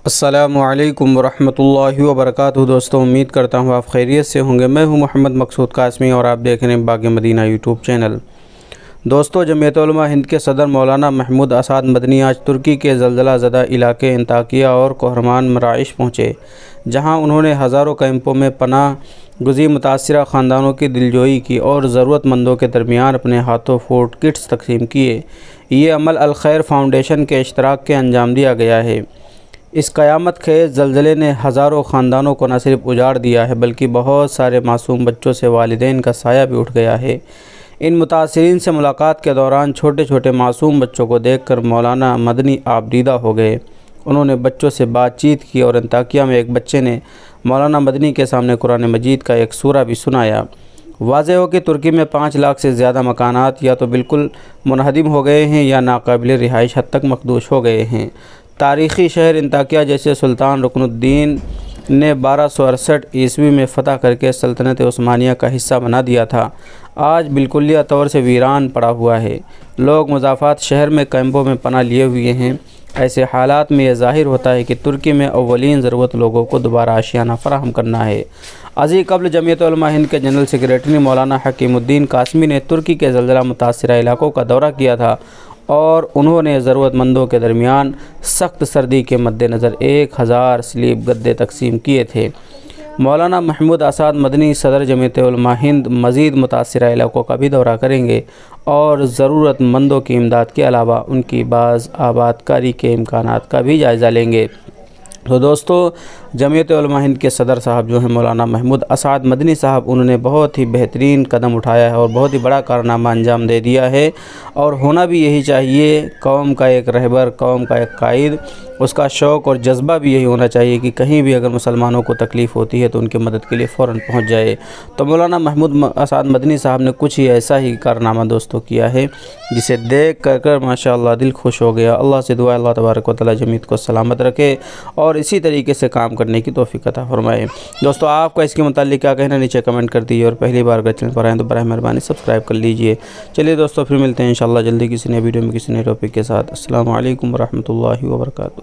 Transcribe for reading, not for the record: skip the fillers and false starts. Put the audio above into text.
السلام علیکم ورحمۃ اللہ وبرکاتہ۔ دوستوں، امید کرتا ہوں آپ خیریت سے ہوں گے۔ میں ہوں محمد مقصود قاسمی اور آپ دیکھ رہے ہیں باغ مدینہ یوٹیوب چینل۔ دوستوں، جمعیت علماء ہند کے صدر مولانا محمود اسعد مدنی آج ترکی کے زلزلہ زدہ علاقے انطاکیہ اور کہرمان مراعش پہنچے، جہاں انہوں نے ہزاروں کیمپوں میں پناہ گزین متاثرہ خاندانوں کی دلجوئی کی اور ضرورت مندوں کے درمیان اپنے ہاتھوں فوڈ کٹس تقسیم کیے۔ یہ عمل الخیر فاؤنڈیشن کے اشتراک کے انجام دیا گیا ہے۔ اس قیامت خیز زلزلے نے ہزاروں خاندانوں کو نہ صرف اجاڑ دیا ہے بلکہ بہت سارے معصوم بچوں سے والدین کا سایہ بھی اٹھ گیا ہے۔ ان متاثرین سے ملاقات کے دوران چھوٹے چھوٹے معصوم بچوں کو دیکھ کر مولانا مدنی آپ دیدہ ہو گئے۔ انہوں نے بچوں سے بات چیت کی اور انطاکیہ میں ایک بچے نے مولانا مدنی کے سامنے قرآن مجید کا ایک سورہ بھی سنایا۔ واضح ہو کہ ترکی میں 5 لاکھ سے زیادہ مکانات یا تو بالکل منہدم ہو گئے ہیں یا ناقابل رہائش حد تک مخدوش ہو گئے ہیں۔ تاریخی شہر انطاکیہ جیسے سلطان رکن الدین نے 1268 عیسوی میں فتح کر کے سلطنت عثمانیہ کا حصہ بنا دیا تھا، آج بالکلیہ طور سے ویران پڑا ہوا ہے۔ لوگ مضافات شہر میں کیمپوں میں پناہ لیے ہوئے ہیں۔ ایسے حالات میں یہ ظاہر ہوتا ہے کہ ترکی میں اولین ضرورت لوگوں کو دوبارہ آشیانہ فراہم کرنا ہے۔ ازیں قبل جمعیت علماء ہند کے جنرل سیکریٹری مولانا حکیم الدین قاسمی نے ترکی کے زلزلہ متاثرہ علاقوں کا دورہ کیا تھا اور انہوں نے ضرورت مندوں کے درمیان سخت سردی کے مد نظر 1000 سلیب گدے تقسیم کیے تھے۔ مولانا محمود اسعد مدنی صدر جمعیت علماء ہند مزید متاثرہ علاقوں کا بھی دورہ کریں گے اور ضرورت مندوں کی امداد کے علاوہ ان کی باز آباد کاری کے امکانات کا بھی جائزہ لیں گے۔ تو دوستو، جمعیت علماء ہند کے صدر صاحب جو ہیں مولانا محمود اسعد مدنی صاحب، انہوں نے بہت ہی بہترین قدم اٹھایا ہے اور بہت ہی بڑا کارنامہ انجام دے دیا ہے، اور ہونا بھی یہی چاہیے۔ قوم کا ایک رہبر، قوم کا ایک قائد، اس کا شوق اور جذبہ بھی یہی ہونا چاہیے کہ کہیں بھی اگر مسلمانوں کو تکلیف ہوتی ہے تو ان کی مدد کے لیے فوراً پہنچ جائے۔ تو مولانا محمود اسعد مدنی صاحب نے کچھ ہی ایسا ہی کارنامہ دوستوں کیا ہے جسے دیکھ کر ماشاءاللہ دل خوش ہو گیا۔ اللہ سے دعا اللہ تبارک و تعالی جمعیت کو سلامت رکھے اور اسی طریقے سے کام کرنے کی توفیق عطا فرمائے۔ دوستو، آپ کا اس کے متعلق کیا کہنا نیچے کمنٹ کر دیجیے، اور پہلی بار اگر چینل پر آئیں تو براہ مہربانی سبسکرائب کر لیجیے۔ چلیے دوستو، پھر ملتے ہیں انشاءاللہ جلدی کسی نئے ویڈیو میں کسی نئے ٹاپک کے ساتھ۔ السلام علیکم ورحمۃ اللہ وبرکاتہ۔